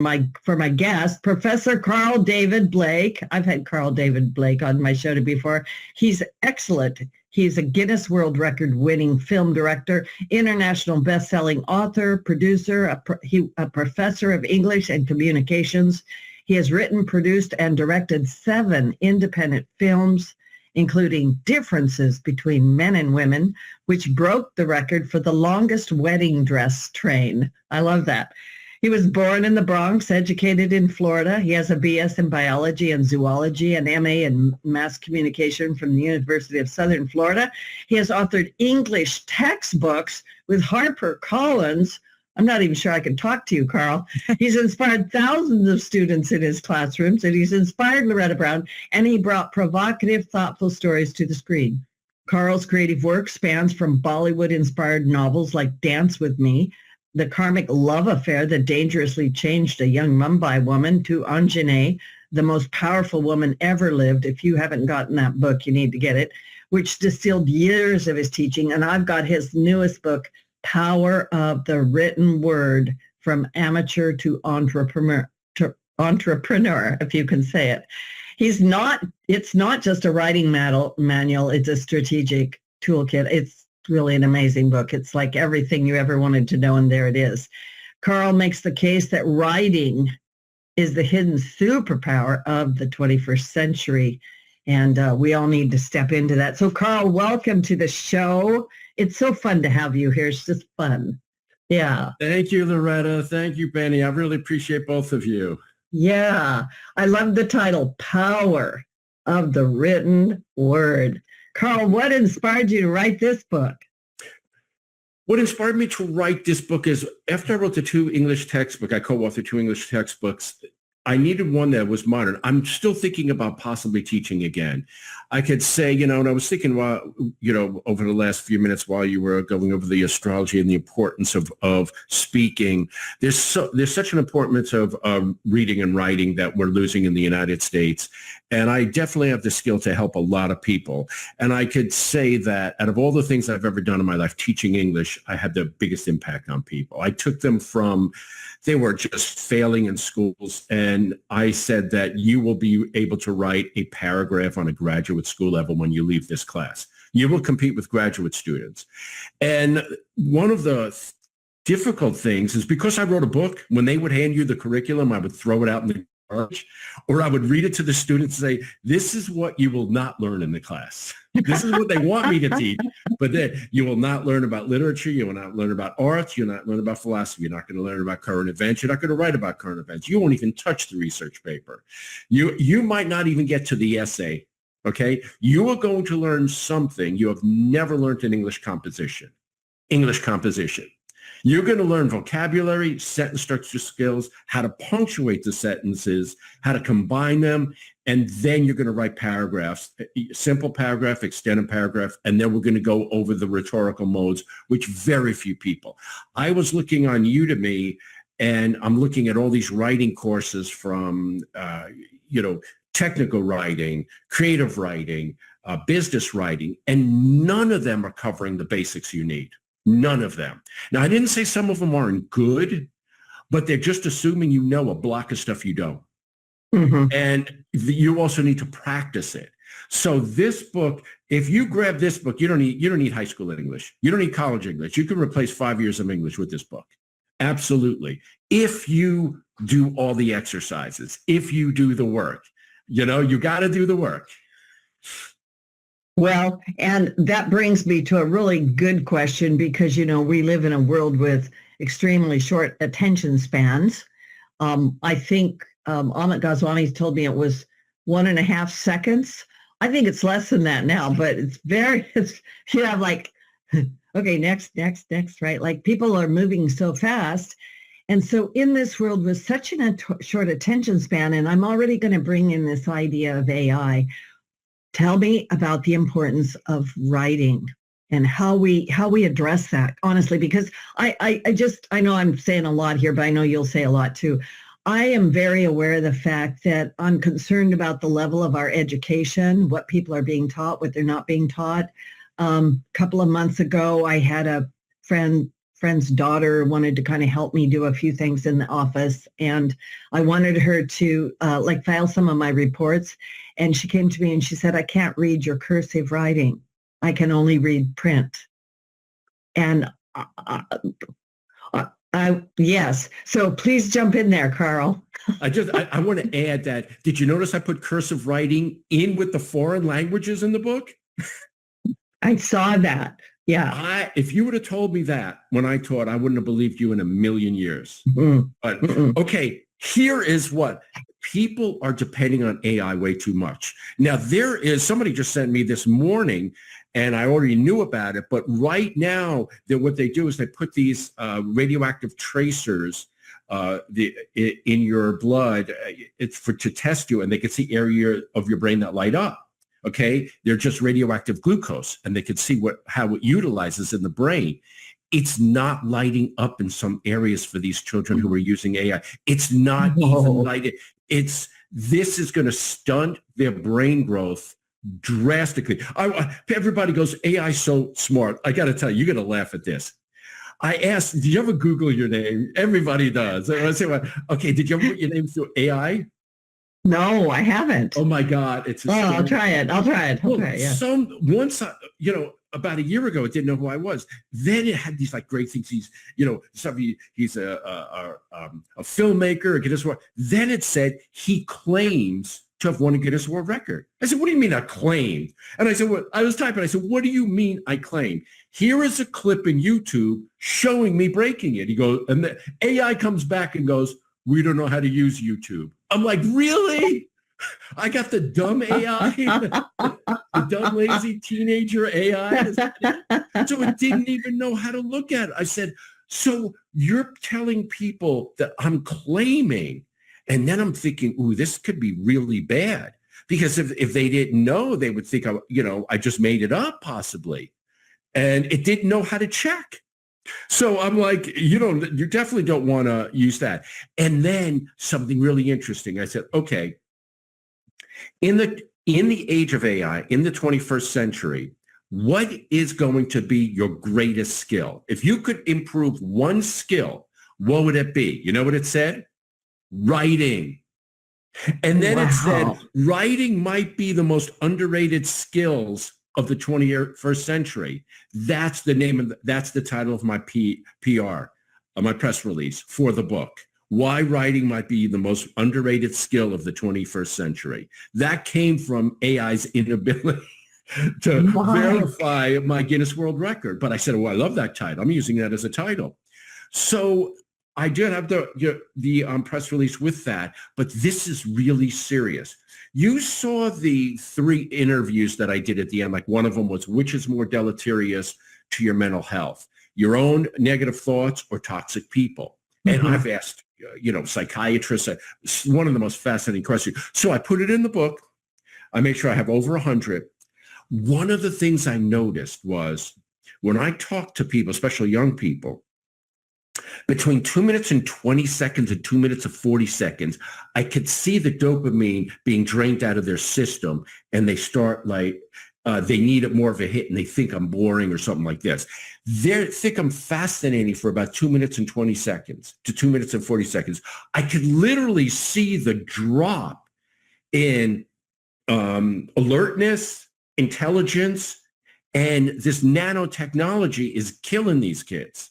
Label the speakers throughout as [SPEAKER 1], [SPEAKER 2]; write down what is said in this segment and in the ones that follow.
[SPEAKER 1] for my guest, Professor Carl David Blake. I've had Carl David Blake on my show before. He's excellent. He's a Guinness World Record winning film director, international best-selling author, producer, a professor of English and communications. He has written, produced, and directed 7 independent films, including Differences Between Men and Women, which broke the record for the longest wedding dress train. I love that. He was born in the Bronx, educated in Florida. He has a BS in biology and zoology, an MA in mass communication from the University of Southern Florida. He has authored English textbooks with HarperCollins. I'm not even sure I can talk to you, Carl. He's inspired thousands of students in his classrooms, and he's inspired Loretta Brown, and he brought provocative, thoughtful stories to the screen. Carl's creative work spans from Bollywood-inspired novels like Dance With Me, the karmic love affair that dangerously changed a young Mumbai woman, to Anjane, the most powerful woman ever lived. If you haven't gotten that book, you need to get it, which distilled years of his teaching. And I've got his newest book, Power of the Written Word, From Amateur to Entrepreneur, if you can say it. It's not just a writing manual, it's a strategic toolkit. It's really an amazing book. It's like everything you ever wanted to know, and there it is. Carl makes the case that writing is the hidden superpower of the 21st century, and we all need to step into that. So Carl, welcome to the show. It's so fun to have you here. It's just fun. Yeah.
[SPEAKER 2] Thank you, Loretta. Thank you, Benny. I really appreciate both of you.
[SPEAKER 1] Yeah. I love the title, Power of the Written Word. Carl, what inspired you to write this book?
[SPEAKER 2] What inspired me to write this book is after I wrote the 2 English textbooks, I co-authored 2 English textbooks, I needed one that was modern. I'm still thinking about possibly teaching again. I could say, and I was thinking, over the last few minutes while you were going over the astrology and the importance of speaking, there's such an importance of reading and writing that we're losing in the United States. And I definitely have the skill to help a lot of people. And I could say that out of all the things I've ever done in my life, teaching English, I had the biggest impact on people. I took them from, they were just failing in schools. And I said that you will be able to write a paragraph on a graduate school level when you leave this class. You will compete with graduate students. And one of the difficult things is because I wrote a book, when they would hand you the curriculum, I would throw it out in the garbage, or I would read it to the students and say, this is what you will not learn in the class. This is what they want me to teach, but then you will not learn about literature. You will not learn about art. You'll not learn about philosophy. You're not going to learn about current events. You're not going to write about current events. You won't even touch the research paper. You might not even get to the essay. Okay. You are going to learn something you have never learned in English composition. You're going to learn vocabulary, sentence structure skills, how to punctuate the sentences, how to combine them, and then you're going to write paragraphs, simple paragraph, extended paragraph, and then we're going to go over the rhetorical modes, which very few people. I was looking on Udemy, and I'm looking at all these writing courses from, technical writing, creative writing, business writing, and none of them are covering the basics you need. None of them. Now, I didn't say some of them aren't good, but they're just assuming you know a block of stuff you don't. Mm-hmm. And you also need to practice it. So this book, if you grab this book, you don't need high school English. You don't need college English. You can replace 5 years of English with this book. Absolutely. If you do all the exercises, if you do the work, you got to do the work.
[SPEAKER 1] Well, and that brings me to a really good question because, we live in a world with extremely short attention spans. I think Amit Goswami told me it was 1.5 seconds. I think it's less than that now, but okay, next, right? Like people are moving so fast. And so in this world with such a short attention span, and I'm already going to bring in this idea of AI, tell me about the importance of writing and how we address that, honestly, because I know I'm saying a lot here, but I know you'll say a lot too. I am very aware of the fact that I'm concerned about the level of our education, what people are being taught, what they're not being taught. A couple of months ago, I had a friend friend's daughter wanted to kind of help me do a few things in the office. And I wanted her to like file some of my reports. And she came to me and she said, I can't read your cursive writing. I can only read print. And yes. So please jump in there, Carl.
[SPEAKER 2] I want to add that. Did you notice I put cursive writing in with the foreign languages in the book?
[SPEAKER 1] I saw that. Yeah.
[SPEAKER 2] If you would have told me that when I taught, I wouldn't have believed you in a million years. But okay, here is what people are depending on AI way too much. Now there is somebody just sent me this morning, and I already knew about it. But right now, what they do is they put these radioactive tracers in your blood. It's to test you, and they can see area of your brain that light up. Okay, they're just radioactive glucose, and they can see how it utilizes in the brain. It's not lighting up in some areas for these children who are using AI. It's not even lighting. This is going to stunt their brain growth drastically. Everybody goes, AI so smart. I got to tell you, you're going to laugh at this. I asked, did you ever Google your name? Everybody does. I say, well, okay, did you ever put your name through AI?
[SPEAKER 1] No, I haven't.
[SPEAKER 2] Oh my God.
[SPEAKER 1] I'll try it. Yeah.
[SPEAKER 2] Once, about a year ago, it didn't know who I was. Then it had these like great things. He's a filmmaker, a Guinness World. Then it said he claims to have won a Guinness World Record. I said, what do you mean I claimed? And I said, I was typing. I said, what do you mean I claimed? Here is a clip in YouTube showing me breaking it. He goes, and the AI comes back and goes, we don't know how to use YouTube. I'm like, really? I got the dumb AI, the dumb, lazy teenager AI. So it didn't even know how to look at it. I said, so you're telling people that I'm claiming, and then I'm thinking, ooh, this could be really bad. Because if they didn't know, they would think, I just made it up possibly. And it didn't know how to check. So I'm like, you definitely don't want to use that. And then something really interesting. I said, okay, in the age of AI, in the 21st century, what is going to be your greatest skill? If you could improve one skill, what would it be? You know what it said? Writing. And then it said, writing might be the most underrated skills of the 21st century. That's the title of my PR, my press release for the book. Why writing might be the most underrated skill of the 21st century. That came from AI's inability to verify my Guinness World Record. But I said, I love that title. I'm using that as a title. So I did have the press release with that, but this is really serious. You saw the 3 interviews that I did at the end. Like one of them was, which is more deleterious to your mental health, your own negative thoughts or toxic people? And I've asked, psychiatrists, one of the most fascinating questions. So I put it in the book. I made sure I have over 100. One of the things I noticed was when I talk to people, especially young people, between 2 minutes and 20 seconds and 2 minutes and 40 seconds, I could see the dopamine being drained out of their system, and they start they need more of a hit, and they think I'm boring or something like this. They think I'm fascinating for about 2 minutes and 20 seconds to 2 minutes and 40 seconds. I could literally see the drop in alertness, intelligence, and this nanotechnology is killing these kids.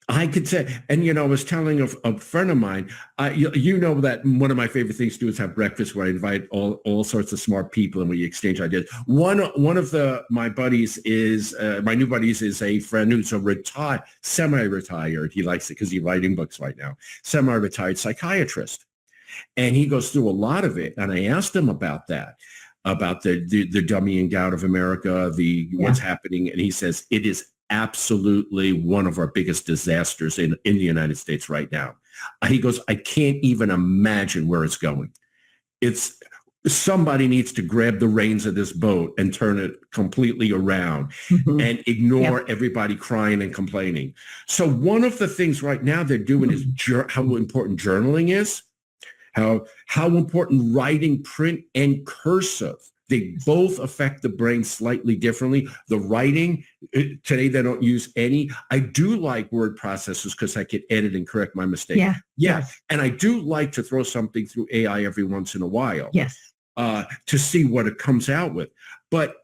[SPEAKER 2] I could say, and I was telling a friend of mine, that one of my favorite things to do is have breakfast where I invite all sorts of smart people and we exchange ideas. One of my buddies is my new buddies is a friend who's a semi-retired. He likes it because he's writing books right now. Semi-retired psychiatrist, and he goes through a lot of it. And I asked him about that, about the dummying down of America, what's happening, and he says it is absolutely one of our biggest disasters in the United States right now. He goes, I can't even imagine where it's going. Somebody needs to grab the reins of this boat and turn it completely around and ignore everybody crying and complaining. So one of the things right now they're doing is how important journaling is, how important writing, print, and cursive They both affect the brain slightly differently. The writing, today they don't use any. I do like word processors because I can edit and correct my mistakes.
[SPEAKER 1] Yeah.
[SPEAKER 2] Yeah.
[SPEAKER 1] Yes.
[SPEAKER 2] And I do like to throw something through AI every once in a while.
[SPEAKER 1] Yes.
[SPEAKER 2] To see what it comes out with. But,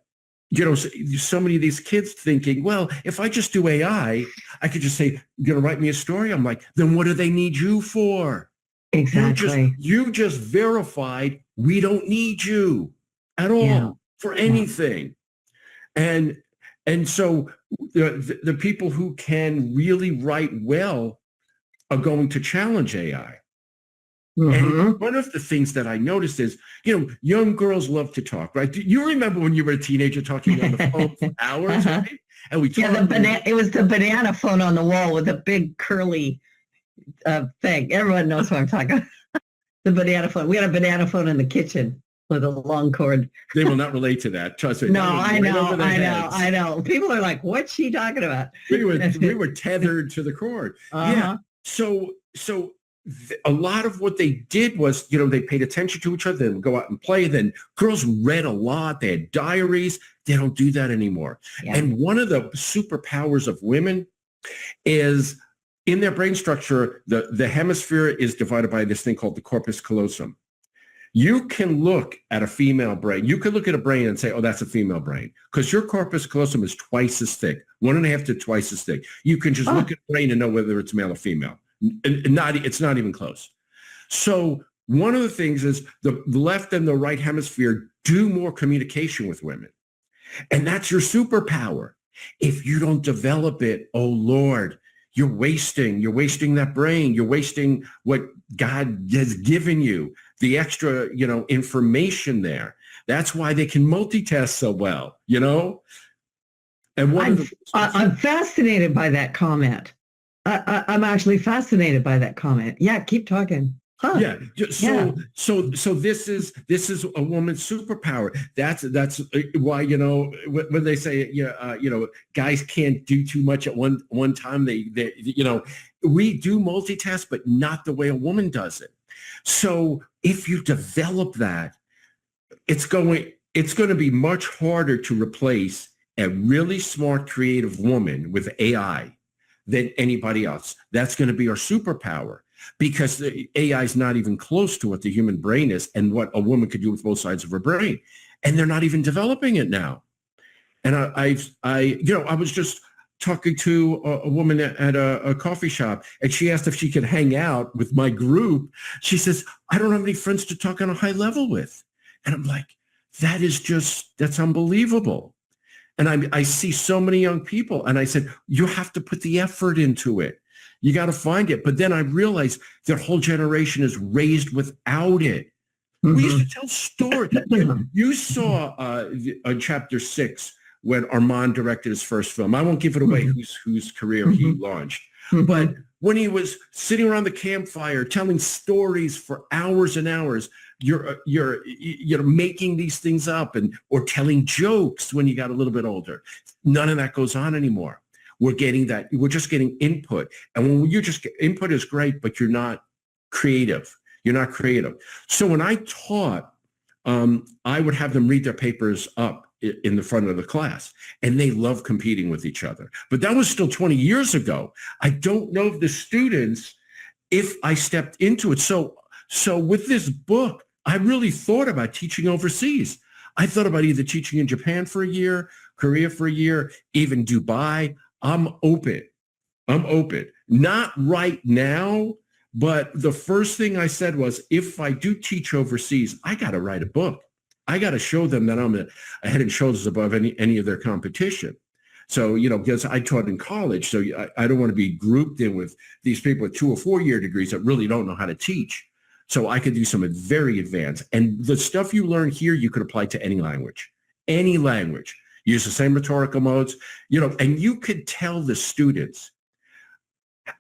[SPEAKER 2] so many of these kids thinking, well, if I just do AI, I could just say, you're going to write me a story? I'm like, then what do they need you for?
[SPEAKER 1] Exactly.
[SPEAKER 2] You just verified we don't need you at all for anything. And so the people who can really write well are going to challenge AI. And one of the things that I noticed is, young girls love to talk, right? Do you remember when you were a teenager talking on the phone for hours, right? And we talked.
[SPEAKER 1] It was the banana phone on the wall with a big curly thing. Everyone knows what I'm talking about. The banana phone. We had a banana phone in the kitchen with a long cord.
[SPEAKER 2] They will not relate to that. Trust me.
[SPEAKER 1] No, I know. People are like, what's she talking about?
[SPEAKER 2] We were tethered to the cord. Yeah. So a lot of what they did was, they paid attention to each other, then go out and play. Then girls read a lot. They had diaries. They don't do that anymore. Yeah. And one of the superpowers of women is in their brain structure, the hemisphere is divided by this thing called the corpus callosum. You can look at a female brain. You can look at a brain and say, oh, that's a female brain, because your corpus callosum is twice as thick, 1.5 to twice as thick. You can just look at a brain and know whether it's male or female. It's not even close. So one of the things is the left and the right hemisphere do more communication with women. And that's your superpower. If you don't develop it, oh Lord, you're wasting that brain. You're wasting what God has given you, the extra, information there. That's why they can multitask so well, And
[SPEAKER 1] I'm fascinated by that comment. I'm actually fascinated by that comment. Yeah, keep talking. Huh.
[SPEAKER 2] Yeah. So this is a woman's superpower. That's why, when they say, guys can't do too much at one time, they we do multitask, but not the way a woman does it. So if you develop that, it's going to be much harder to replace a really smart, creative woman with AI than anybody else. That's going to be our superpower, because the AI is not even close to what the human brain is and what a woman could do with both sides of her brain. And they're not even developing it now. And I was just talking to a woman at a coffee shop, and she asked if she could hang out with my group. She says, I don't have any friends to talk on a high level with. And I'm like, that's unbelievable. And I see so many young people, and I said, you have to put the effort into it. You got to find it. But then I realized their whole generation is raised without it. We used to tell stories. You saw on chapter 6 when Armand directed his first film. I won't give it away whose career he launched. But when he was sitting around the campfire telling stories for hours and hours, you're making these things up or telling jokes when you got a little bit older. None of that goes on anymore. We're just getting input. And when you just get input is great, but you're not creative. So when I taught, I would have them read their papers up in the front of the class, and they love competing with each other. But that was still 20 years ago. I don't know if the students, if I stepped into it. So with this book, I really thought about teaching overseas. I thought about either teaching in Japan for a year, Korea for a year, even Dubai. I'm open. Not right now, but the first thing I said was, if I do teach overseas, I got to write a book. I got to show them that I'm a head and shoulders above any of their competition. So, because I taught in college, so I don't want to be grouped in with these people with 2 or 4 year degrees that really don't know how to teach. So I could do some very advanced. And the stuff you learn here, you could apply to any language. Use the same rhetorical modes, and you could tell the students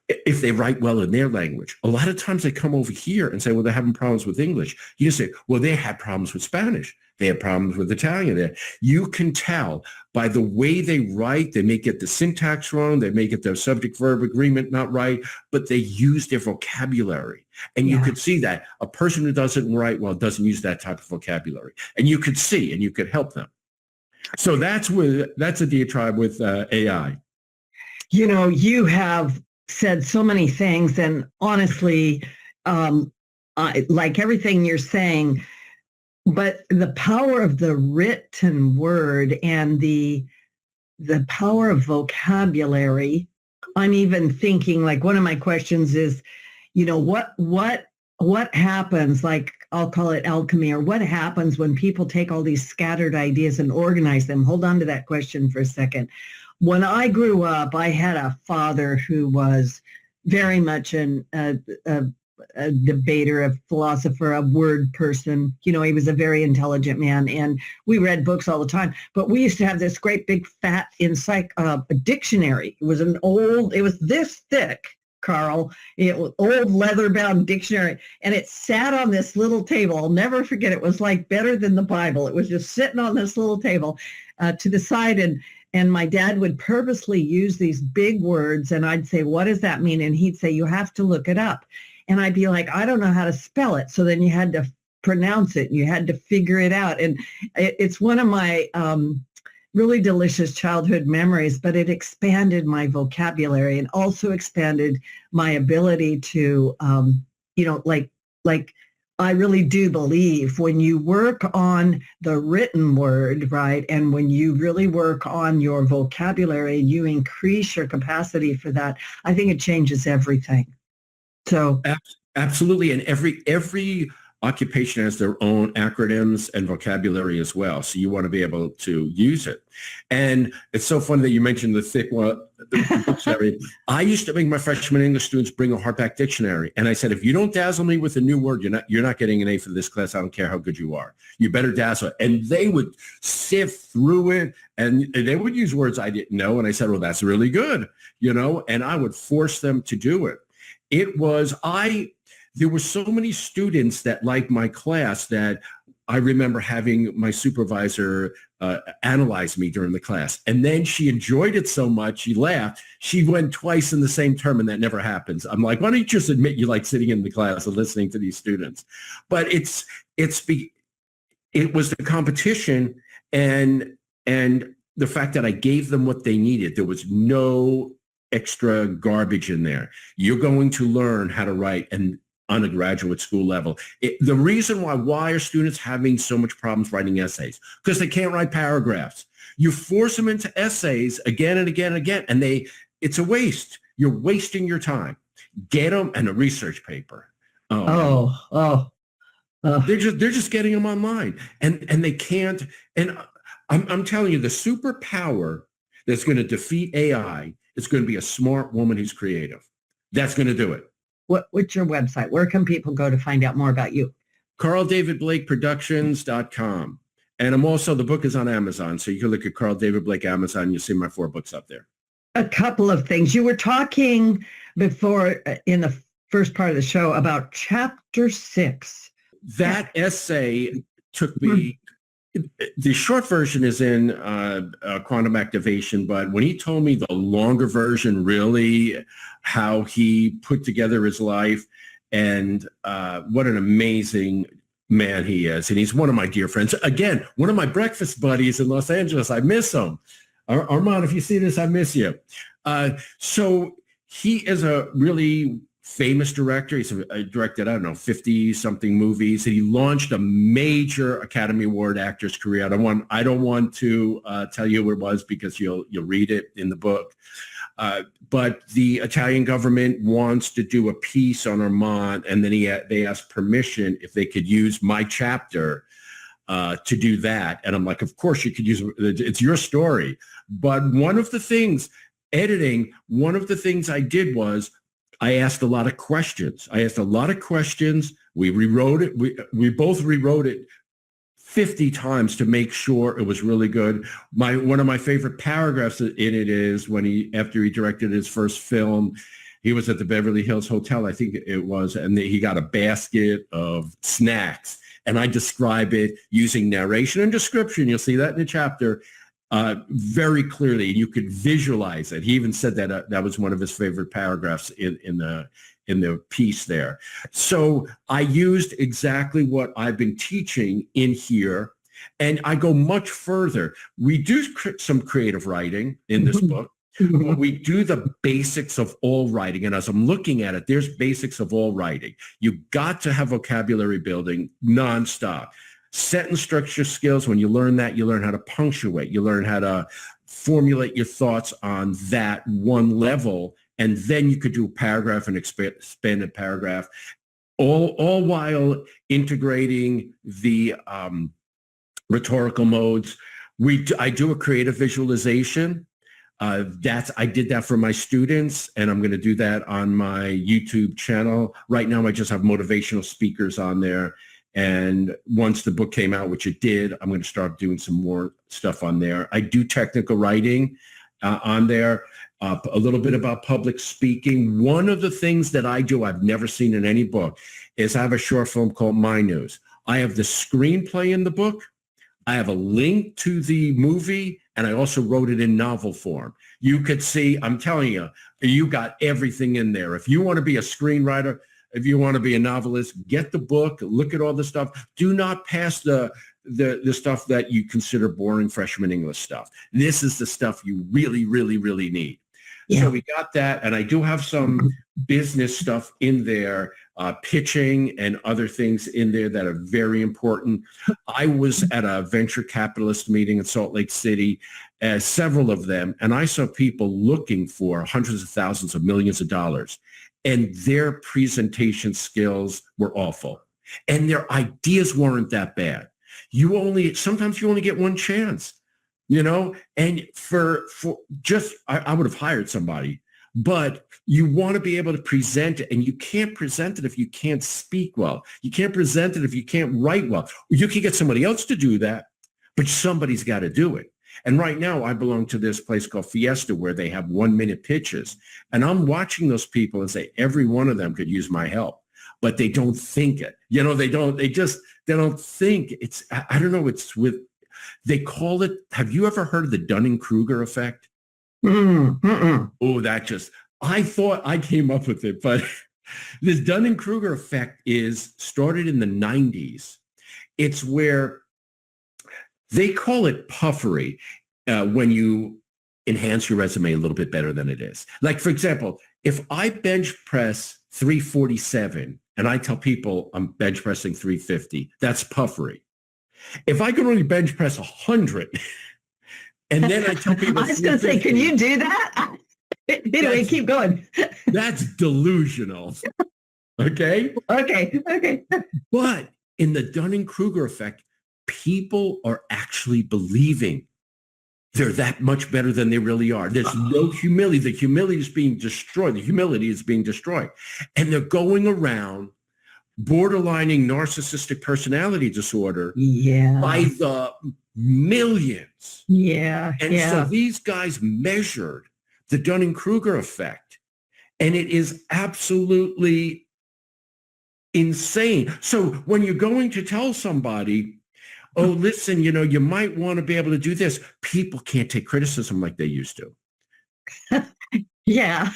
[SPEAKER 2] if they write well in their language. A lot of times they come over here and say, well, they're having problems with English. You just say, well, they had problems with Spanish. They have problems with Italian there. You can tell by the way they write. They may get the syntax wrong. They may get their subject-verb agreement not right, but they use their vocabulary. And you could see that a person who doesn't write well doesn't use that type of vocabulary. And you could see, and you could help them. So that's a diatribe with AI.
[SPEAKER 1] You know, you have said so many things, and honestly, I like everything you're saying, but the power of the written word and the power of vocabulary. I'm even thinking, like, one of my questions is, you know, what happens, like, I'll call it alchemy, or what happens when people take all these scattered ideas and organize them? Hold on to that question for a second. When I grew up, I had a father who was very much a debater, a philosopher, a word person. You know, he was a very intelligent man, and we read books all the time. But we used to have this great big fat dictionary. It was this thick, Carl. It was old leather-bound dictionary, and it sat on this little table. I'll never forget. It was like better than the Bible. It was just sitting on this little table to the side, and my dad would purposely use these big words, and I'd say, "What does that mean?" And he'd say, "You have to look it up." And I'd be like, "I don't know how to spell it." So then you had to pronounce it, and you had to figure it out. And it's one of my really delicious childhood memories, but it expanded my vocabulary and also expanded my ability to, you know, like I really do believe when you work on the written word, right, and when you really work on your vocabulary and you increase your capacity for that, I think it changes everything. So
[SPEAKER 2] absolutely, and every occupation has their own acronyms and vocabulary as well. So you want to be able to use it. And it's so funny that you mentioned the thick one, the dictionary. I used to make my freshman English students bring a hardback dictionary. And I said, if you don't dazzle me with a new word, you're not getting an A for this class. I don't care how good you are. You better dazzle it. And they would sift through it, and they would use words I didn't know. And I said, well, that's really good, you know, and I would force them to do it. There were so many students that liked my class that I remember having my supervisor analyze me during the class. And then she enjoyed it so much, she laughed. She went twice in the same term, and that never happens. I'm like, why don't you just admit you like sitting in the class and listening to these students? But it was the competition and the fact that I gave them what they needed. There was no extra garbage in there. You're going to learn how to write and on a graduate school level. The reason why are students having so much problems writing essays? Because they can't write paragraphs. You force them into essays again and again and again, and it's a waste. You're wasting your time. Get them and a research paper. They're just getting them online, and they can't. And I'm telling you, the superpower that's going to defeat AI is going to be a smart woman who's creative. That's going to do it.
[SPEAKER 1] What's your website? Where can people go to find out more about you?
[SPEAKER 2] CarlDavidBlakeProductions.com. And the book is on Amazon. So you can look at Carl David Blake Amazon. You'll see my 4 books up there.
[SPEAKER 1] A couple of things. You were talking before in the first part of the show about chapter 6.
[SPEAKER 2] That essay took me, the short version is in Quantum Activation, but when he told me the longer version, really how he put together his life and what an amazing man he is. And he's one of my dear friends. Again, one of my breakfast buddies in Los Angeles. I miss him. Armand, if you see this, I miss you. So he is a really famous director. He's directed, 50-something movies. And he launched a major Academy Award actor's career. I don't want to tell you what it was because you'll read it in the book. But the Italian government wants to do a piece on Armand, and then they asked permission if they could use my chapter to do that. And I'm like, of course you could use it. It's your story. But one of the things I did was I asked a lot of questions. We rewrote it. We both rewrote it 50 times to make sure it was really good. One of my favorite paragraphs in it is after he directed his first film, he was at the Beverly Hills Hotel, I think it was, and he got a basket of snacks. And I describe it using narration and description. You'll see that in the chapter very clearly. You could visualize it. He even said that that was one of his favorite paragraphs in the piece there. So I used exactly what I've been teaching in here. And I go much further. We do some creative writing in this book. But we do the basics of all writing. And as I'm looking at it, there's basics of all writing. You got to have vocabulary building nonstop. Sentence structure skills, when you learn that, you learn how to punctuate. You learn how to formulate your thoughts on that one level. And then you could do a paragraph and expanded paragraph, all while integrating the rhetorical modes. I do a creative visualization. I did that for my students, and I'm going to do that on my YouTube channel. Right now, I just have motivational speakers on there. And once the book came out, which it did, I'm going to start doing some more stuff on there. I do technical writing on there, a little bit about public speaking. One of the things that I do, I've never seen in any book, is I have a short film called My News. I have the screenplay in the book. I have a link to the movie, and I also wrote it in novel form. You could see, I'm telling you, you got everything in there. If you want to be a screenwriter, if you want to be a novelist, get the book, look at all the stuff. Do not pass the stuff that you consider boring freshman English stuff. This is the stuff you really, really, really need. Yeah. So we got that, and I do have some business stuff in there, pitching and other things in there that are very important. I was at a venture capitalist meeting in Salt Lake City, several of them, and I saw people looking for hundreds of thousands of millions of dollars, and their presentation skills were awful, and their ideas weren't that bad. Sometimes you only get one chance. And I would have hired somebody, but you want to be able to present it, and you can't present it if you can't speak well. You can't present it if you can't write well. You can get somebody else to do that, but somebody's got to do it. And right now I belong to this place called Fiesta, where they have 1-minute pitches, and I'm watching those people and say, every one of them could use my help, but they don't think it. They don't think it's, I don't know, they call it, have you ever heard of the Dunning-Kruger effect? Oh, I thought I came up with it, but this Dunning-Kruger effect started in the 90s. It's where they call it puffery when you enhance your resume a little bit better than it is. Like, for example, if I bench press 347 and I tell people I'm bench pressing 350, that's puffery. If I could only bench press 100, and then I tell people,
[SPEAKER 1] I was going to say, can you do that? Anyway, keep going.
[SPEAKER 2] That's delusional. Okay?
[SPEAKER 1] Okay.
[SPEAKER 2] But in the Dunning-Kruger effect, people are actually believing they're that much better than they really are. There's no humility. The humility is being destroyed. And they're going around borderlining narcissistic personality disorder by the millions. So these guys measured the Dunning-Kruger effect, and it is absolutely insane. So when you're going to tell somebody, oh, listen, you might want to be able to do this, people can't take criticism like they used to.
[SPEAKER 1] Yeah.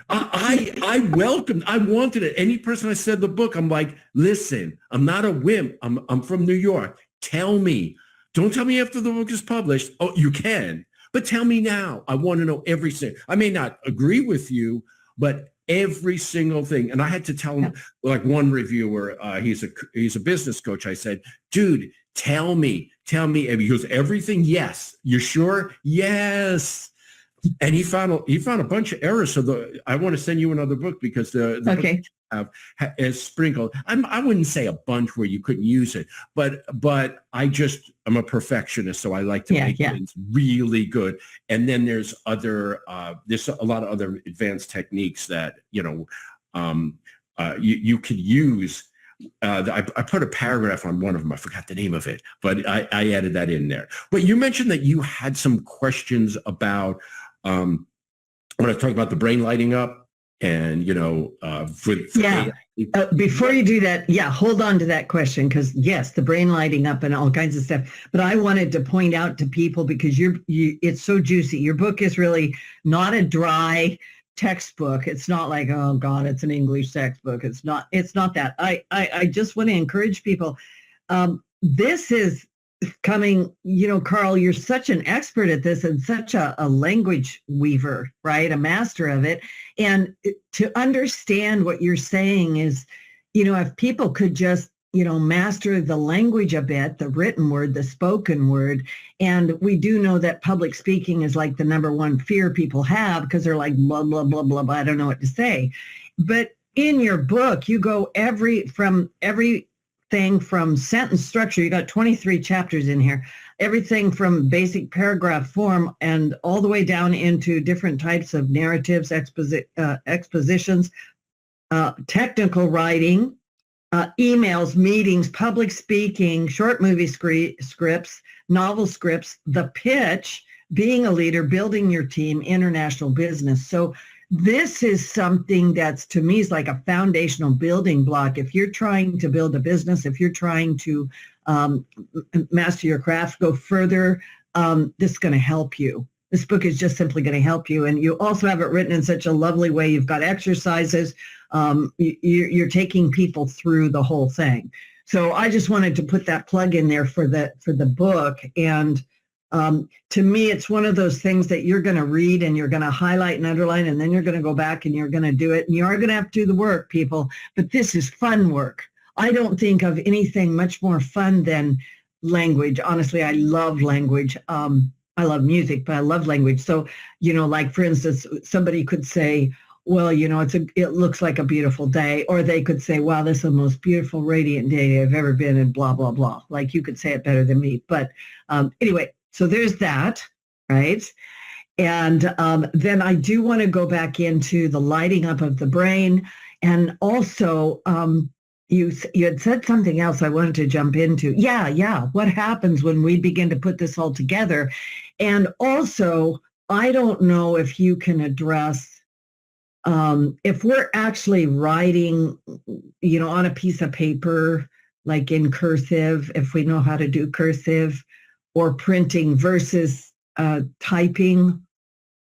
[SPEAKER 2] I wanted it. Any person I said the book, I'm like, listen, I'm not a wimp. I'm from New York. Tell me. Don't tell me after the book is published. Oh, you can, but tell me now. I want to know everything. I may not agree with you, but every single thing. And I had to tell him, like one reviewer, he's a business coach. I said, dude, tell me. And he goes, everything? Yes. You sure? Yes. And he found a bunch of errors. So I want to send you another book, because the book is sprinkled. I wouldn't say a bunch where you couldn't use it, but I'm a perfectionist, so I like to make things really good. And then there's a lot of other advanced techniques that you could use. I put a paragraph on one of them. I forgot the name of it, but I added that in there. But you mentioned that you had some questions about when I talk about the brain lighting up and,
[SPEAKER 1] before you do that, hold on to that question, because yes, the brain lighting up and all kinds of stuff. But I wanted to point out to people, because it's so juicy. Your book is really not a dry textbook. It's not like, oh God, it's an English textbook. It's not that. I just want to encourage people. This is coming, Carl, you're such an expert at this and such a language weaver, right? A master of it. And to understand what you're saying is, if people could just, master the language a bit, the written word, the spoken word. And we do know that public speaking is like the number one fear people have, because they're like, blah, blah, blah, blah, blah, I don't know what to say. But in your book, you go everything from sentence structure. You got 23 chapters in here, everything from basic paragraph form and all the way down into different types of narratives, expositions, technical writing, emails, meetings, public speaking, short movie scripts, novel scripts, the pitch, being a leader, building your team, international business. So this is something that's, to me, is like a foundational building block. If you're trying to build a business, if you're trying to master your craft, go further, this is going to help you. This book is just simply going to help you. And you also have it written in such a lovely way. You've got exercises. You're taking people through the whole thing. So I just wanted to put that plug in there for the book. And to me, it's one of those things that you're going to read and you're going to highlight and underline, and then you're going to go back and you're going to do it. And you are going to have to do the work, people. But this is fun work. I don't think of anything much more fun than language. Honestly, I love language. I love music, but I love language. So, like, for instance, somebody could say, well, it looks like a beautiful day. Or they could say, wow, this is the most beautiful, radiant day I've ever been in, blah, blah, blah. Like, you could say it better than me. But anyway, so there's that, right? And then I do want to go back into the lighting up of the brain. And also, you had said something else I wanted to jump into. Yeah. What happens when we begin to put this all together? And also, I don't know if you can address, if we're actually writing, on a piece of paper, like in cursive, if we know how to do cursive, or printing versus typing.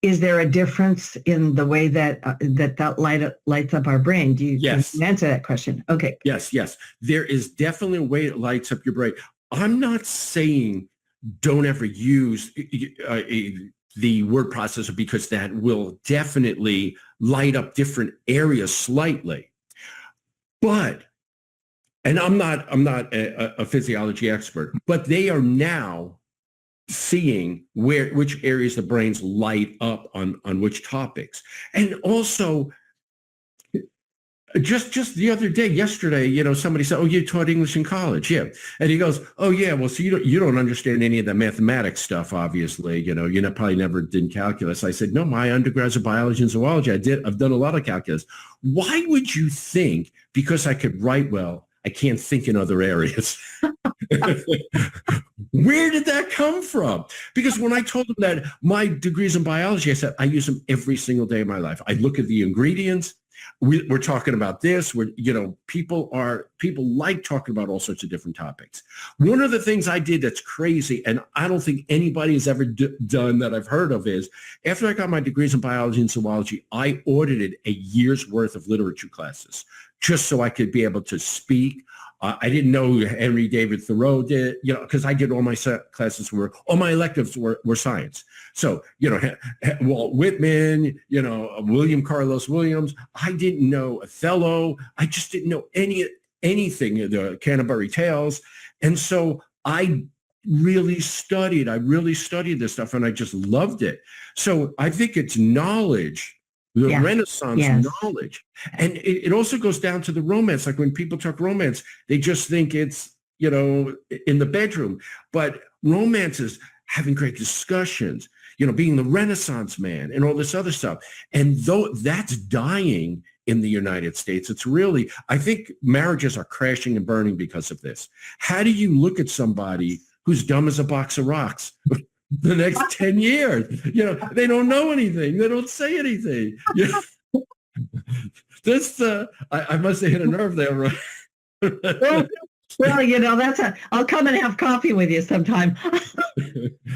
[SPEAKER 1] Is there a difference in the way that lights up our brain? Do you
[SPEAKER 2] Yes.
[SPEAKER 1] answer that question? Okay.
[SPEAKER 2] Yes. There is definitely a way it lights up your brain. I'm not saying don't ever use the word processor, because that will definitely light up different areas slightly. But, and I'm not a physiology expert, but they are now seeing which areas the brains light up on which topics. And also, just the other day, yesterday, somebody said, oh, you taught English in college. Yeah. And he goes, oh yeah, well, so you don't understand any of the mathematics stuff, obviously, you probably never did calculus. I said, no, my undergrads are biology and zoology. I've done a lot of calculus. Why would you think, because I could write well, I can't think in other areas? Where did that come from? Because when I told them that my degrees in biology, I said, I use them every single day of my life. I look at the ingredients. We're talking about this. People like talking about all sorts of different topics. One of the things I did that's crazy, and I don't think anybody has ever done that I've heard of, is after I got my degrees in biology and zoology, I audited a year's worth of literature classes just so I could be able to speak. I didn't know who Henry David Thoreau did, because I did all my classes all my electives were science. So, Walt Whitman, William Carlos Williams. I didn't know Othello. I just didn't know anything, the Canterbury Tales. And so I really studied this stuff, and I just loved it. So I think it's knowledge. The Renaissance knowledge. And it also goes down to the romance. Like when people talk romance, they just think it's, in the bedroom. But romance is having great discussions, being the Renaissance man and all this other stuff. And though that's dying in the United States, it's really, I think marriages are crashing and burning because of this. How do you look at somebody who's dumb as a box of rocks? the next 10 years. They don't know anything. They don't say anything. I must have hit a nerve there, right?
[SPEAKER 1] Well, I'll come and have coffee with you sometime.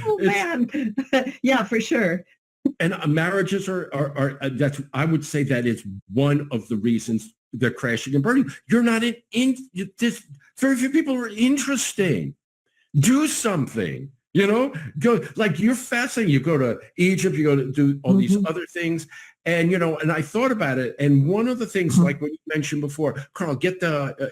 [SPEAKER 1] Oh, man. Yeah, for sure.
[SPEAKER 2] And marriages are that's, I would say that is one of the reasons they're crashing and burning. You're not this. Very few people are interesting. Do something, go, like, you're fascinating. You go to Egypt, you go to do all these other things. And, and I thought about it. And one of the things, like what you mentioned before, Carl, get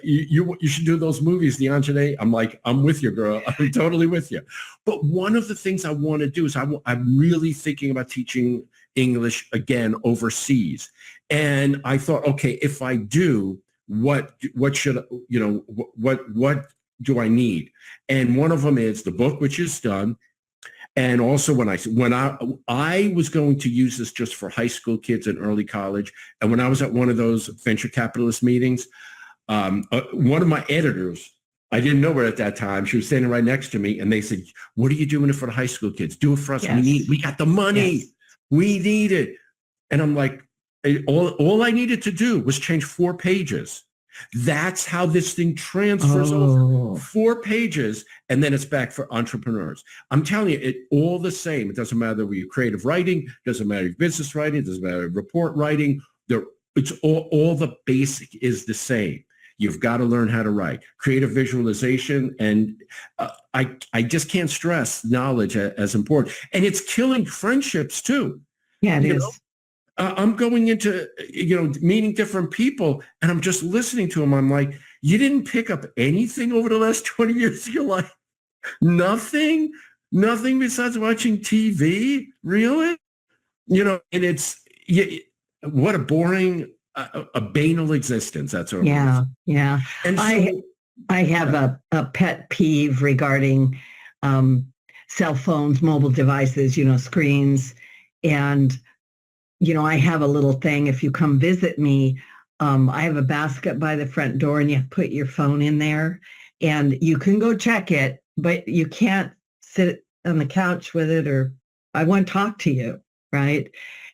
[SPEAKER 2] you should do those movies, the Anjane. I'm like, I'm with you, girl. I'm totally with you. But one of the things I want to do is I'm really thinking about teaching English again overseas. And I thought, okay, if I do, what should, what do I need? And one of them is the book, which is done. And also when I was going to use this just for high school kids and early college. And when I was at one of those venture capitalist meetings, one of my editors, I didn't know her at that time. She was standing right next to me, and they said, "What are you doing it for the high school kids? Do it for us. Yes. We got the money. Yes. We need it." And I'm like, all I needed to do was change 4 pages. That's how this thing transfers over. 4 pages, and then it's back for entrepreneurs. I'm telling you, it all the same. It doesn't matter whether you're creative writing, doesn't matter if business writing, it doesn't matter report writing. It's all the basic is the same. You've got to learn how to write. Creative visualization, and I just can't stress knowledge as important. And it's killing friendships too.
[SPEAKER 1] Yeah, it is.
[SPEAKER 2] I'm going into, meeting different people, and I'm just listening to them. I'm like, you didn't pick up anything over the last 20 years of your life? Nothing besides watching TV? Really? And it's, what a boring, a banal existence. That's what it is.
[SPEAKER 1] Yeah. And so, I have a pet peeve regarding cell phones, mobile devices, screens, and I have a little thing. If you come visit me, I have a basket by the front door, and you put your phone in there, and you can go check it, but you can't sit on the couch with it, or I won't talk to you, right?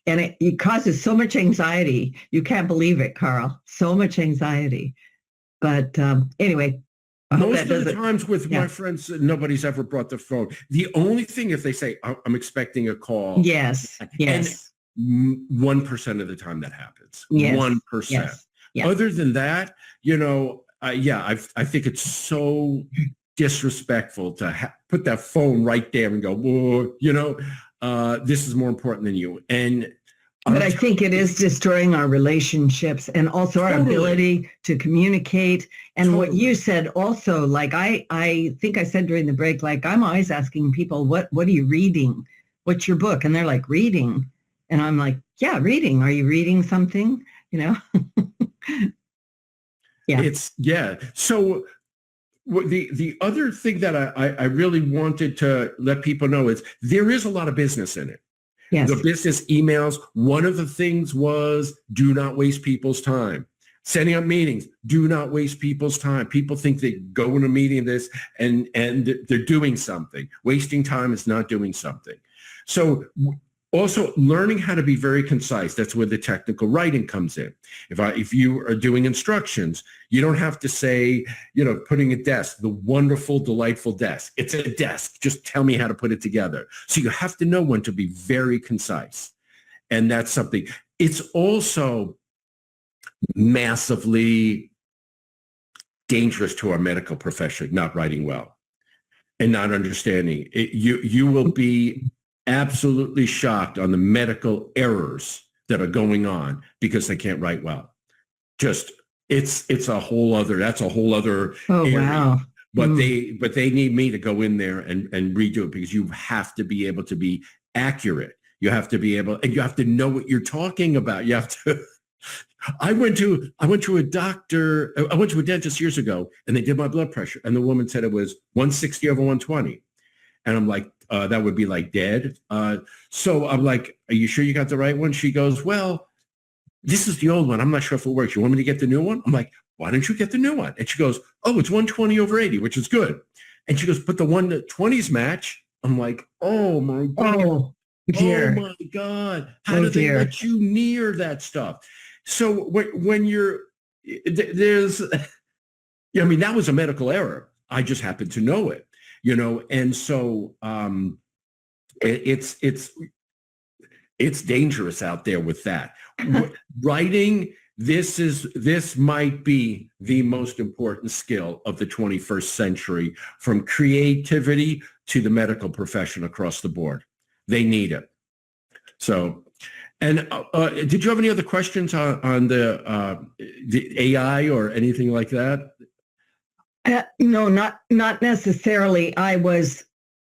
[SPEAKER 1] And it causes so much anxiety. You can't believe it, Carl. So much anxiety. But anyway.
[SPEAKER 2] Most of the times with my friends, nobody's ever brought the phone. The only thing, if they say, I'm expecting a call.
[SPEAKER 1] Yes.
[SPEAKER 2] And 1% of the time that happens.
[SPEAKER 1] Yes.
[SPEAKER 2] 1%.
[SPEAKER 1] Yes. Yes.
[SPEAKER 2] Other than that, I think it's so disrespectful to put that phone right there and go, whoa, this is more important than you. But
[SPEAKER 1] I think it is destroying our relationships and also our ability to communicate. And what you said also, like I think I said during the break, like I'm always asking people, what are you reading? What's your book? And they're like, reading. And I'm like, yeah, reading. Are you reading something? Yeah.
[SPEAKER 2] So the other thing that I really wanted to let people know is there is a lot of business in it.
[SPEAKER 1] Yes.
[SPEAKER 2] The business emails, one of the things was do not waste people's time. Setting up meetings, do not waste people's time. People think they go in a meeting and they're doing something. Wasting time is not doing something. So also learning how to be very concise. That's where the technical writing comes in. If you are doing instructions, you don't have to say, putting a desk, the wonderful, delightful desk. It's a desk. Just tell me how to put it together. So you have to know when to be very concise. And that's something. It's also massively dangerous to our medical profession, not writing well and not understanding. You will be absolutely shocked on the medical errors that are going on because they can't write well. Just that's a whole other area.
[SPEAKER 1] Wow.
[SPEAKER 2] But they need me to go in there and redo it because you have to be able to be accurate. You have to be able, and you have to know what you're talking about. You have to. I went to a doctor. I went to a dentist years ago, and they did my blood pressure, and the woman said it was 160 over 120. And I'm like, that would be like dead. So I'm like, are you sure you got the right one? She goes, well, this is the old one. I'm not sure if it works. You want me to get the new one? I'm like, why don't you get the new one? And she goes, oh, it's 120 over 80, which is good. And she goes, but the 120s match. I'm like, oh my God.
[SPEAKER 1] Oh,
[SPEAKER 2] Oh
[SPEAKER 1] dear.
[SPEAKER 2] my God. How
[SPEAKER 1] Oh,
[SPEAKER 2] do they
[SPEAKER 1] dear.
[SPEAKER 2] let you near that stuff? So when you're, there's, I mean, that was a medical error. I just happened to know it, and so it's dangerous out there with that. Writing, this might be the most important skill of the 21st century, from creativity to the medical profession across the board. They need it. So, and did you have any other questions on the AI or anything like that?
[SPEAKER 1] No, not necessarily. I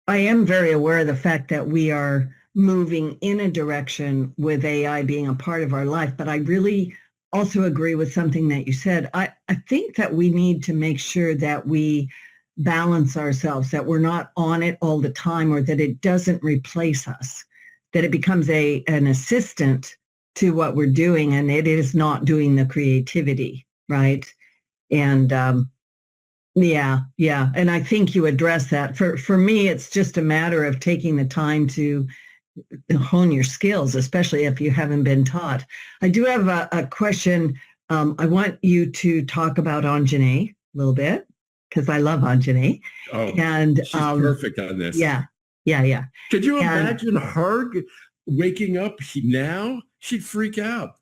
[SPEAKER 1] am very aware of the fact that we are moving in a direction with AI being a part of our life, but I really also agree with something that you said. I think that we need to make sure that we balance ourselves, that we're not on it all the time, or that it doesn't replace us, that it becomes an assistant to what we're doing, and it is not doing the creativity, right? And yeah. And I think you address that. For me, it's just a matter of taking the time to hone your skills, especially if you haven't been taught. I do have a question. I want you to talk about Anjane a little bit, because I love Anjane.
[SPEAKER 2] Oh,
[SPEAKER 1] and
[SPEAKER 2] she's perfect on this.
[SPEAKER 1] Yeah.
[SPEAKER 2] Could you imagine her waking up now? She'd freak out.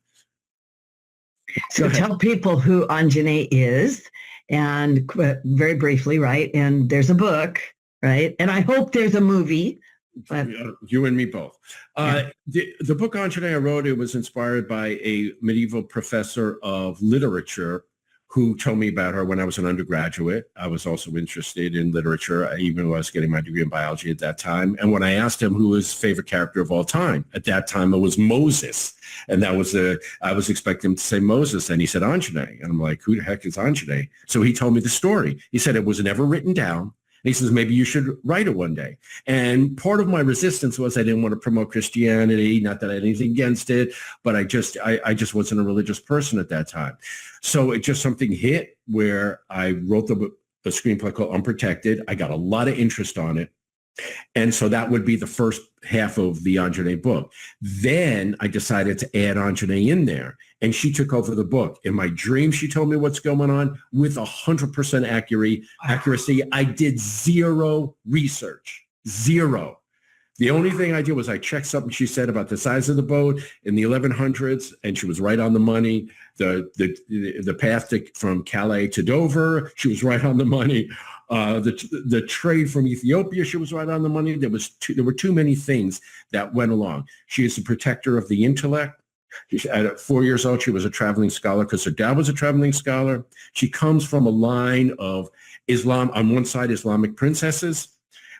[SPEAKER 1] So tell people who Anjane is, and very briefly, right? And there's a book, right? And I hope there's a movie. But
[SPEAKER 2] you and me both. Yeah. The book Anjane I wrote, it was inspired by a medieval professor of literature who told me about her when I was an undergraduate. I was also interested in literature, even though I was getting my degree in biology at that time. And when I asked him who his favorite character of all time, at that time it was Moses. And I was expecting him to say Moses, and he said Anjane. And I'm like, who the heck is Anjane? So he told me the story. He said it was never written down. And he says, maybe you should write it one day. And part of my resistance was I didn't want to promote Christianity, not that I had anything against it, but I just wasn't a religious person at that time. So it just something hit where I wrote the screenplay called Unprotected. I got a lot of interest on it. And so that would be the first half of the Anjane book. Then I decided to add Anjane in there, and she took over the book. In my dream, she told me what's going on with 100% accuracy. I did zero research, zero. The only thing I did was I checked something she said about the size of the boat in the 1100s, and she was right on the money. The path from Calais to Dover, she was right on the money. The trade from Ethiopia, she was right on the money. There were too many things that went along. She is a protector of the intellect. At 4 years old, she was a traveling scholar because her dad was a traveling scholar. She comes from a line of Islam, on one side, Islamic princesses.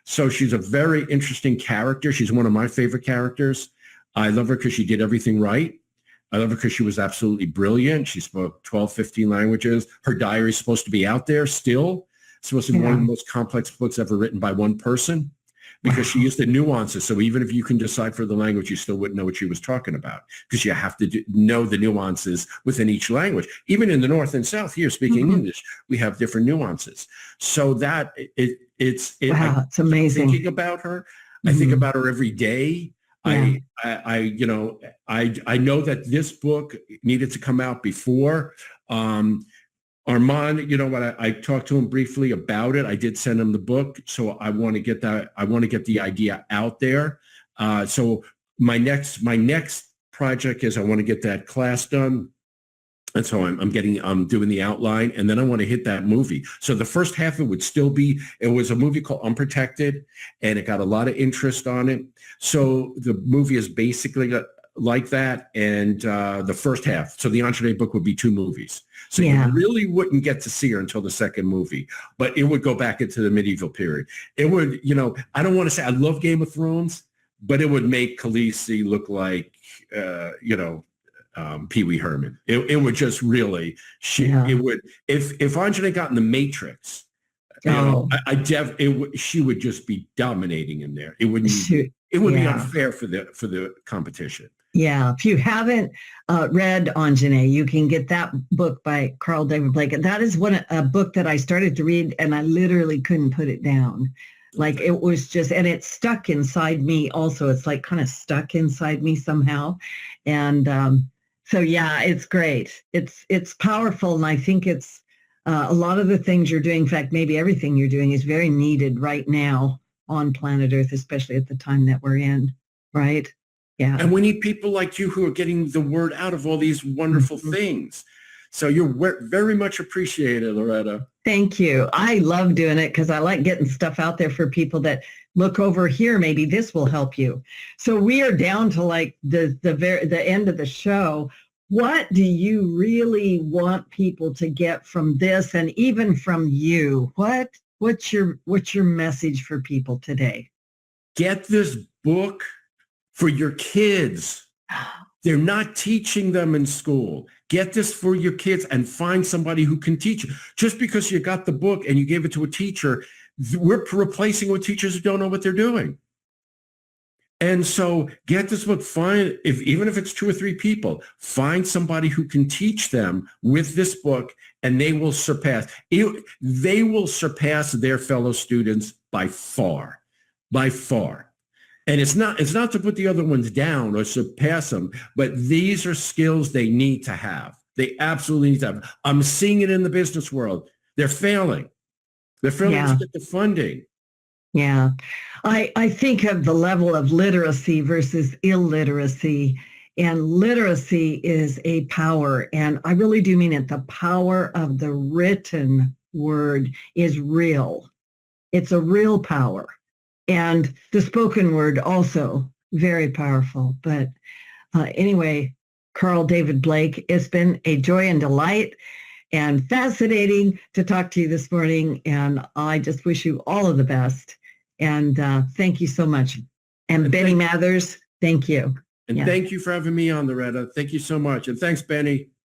[SPEAKER 2] So she's a very interesting character. She's one of my favorite characters. I love her because she did everything right. I love her because she was absolutely brilliant. She spoke 12, 15 languages. Her diary is supposed to be out there still. It's supposed to be one of the most complex books ever written by one person, because she used the nuances. So even if you can decipher the language, you still wouldn't know what she was talking about, because you have to know the nuances within each language. Even in the North and South here, speaking English, we have different nuances. So that it's amazing. Thinking about her, I think about her every day. Yeah. I know that this book needed to come out before. Armand, you know what? I talked to him briefly about it. I did send him the book, so I want to get that. I want to get the idea out there. So my next project is I want to get that class done, and so I'm doing the outline, and then I want to hit that movie. So the first half of it would still be. It was a movie called Unprotected, and it got a lot of interest on it. So the movie is basically like that, and the first half. So the Anjane book would be 2 movies. So you really wouldn't get to see her until the second movie, but it would go back into the medieval period. It would, I don't want to say I love Game of Thrones, but it would make Khaleesi look like, Pee Wee Herman. It would just really, it would, if Anjane got in the Matrix, she would just be dominating in there. It wouldn't, it would be unfair for the competition. Yeah,
[SPEAKER 1] if you haven't read Anjane, you can get that book by Carl David Blake. And that is a book that I started to read, and I literally couldn't put it down. Like it was just, and it's stuck inside me also. It's like kind of stuck inside me somehow. And so, yeah, it's great. It's powerful. And I think it's a lot of the things you're doing, in fact, maybe everything you're doing is very needed right now on planet Earth, especially at the time that we're in, right? Yeah.
[SPEAKER 2] And we need people like you who are getting the word out of all these wonderful things. So you're very much appreciated, Loretta.
[SPEAKER 1] Thank you. I love doing it because I like getting stuff out there for people that look over here. Maybe this will help you. So we are down to like the end of the show. What do you really want people to get from this, and even from you? What's your message for people today?
[SPEAKER 2] Get this book for your kids. They're not teaching them in school. Get this for your kids and find somebody who can teach you. Just because you got the book and you gave it to a teacher, we're replacing with teachers who don't know what they're doing. And so get this book, even if it's 2 or 3 people, find somebody who can teach them with this book, and they will surpass their fellow students by far. And it's not to put the other ones down or surpass them, but these are skills they need to have. They absolutely need to have. I'm seeing it in the business world. They're failing. They're failing to get the funding.
[SPEAKER 1] Yeah. I think of the level of literacy versus illiteracy, and literacy is a power. And I really do mean it. The power of the written word is real. It's a real power. And the spoken word also very powerful. But anyway, Carl David Blake, it's been a joy and delight and fascinating to talk to you this morning. And I just wish you all of the best. And thank you so much. And Benny Mathers, thank you.
[SPEAKER 2] And thank you for having me on, Loretta. Thank you so much. And thanks, Benny.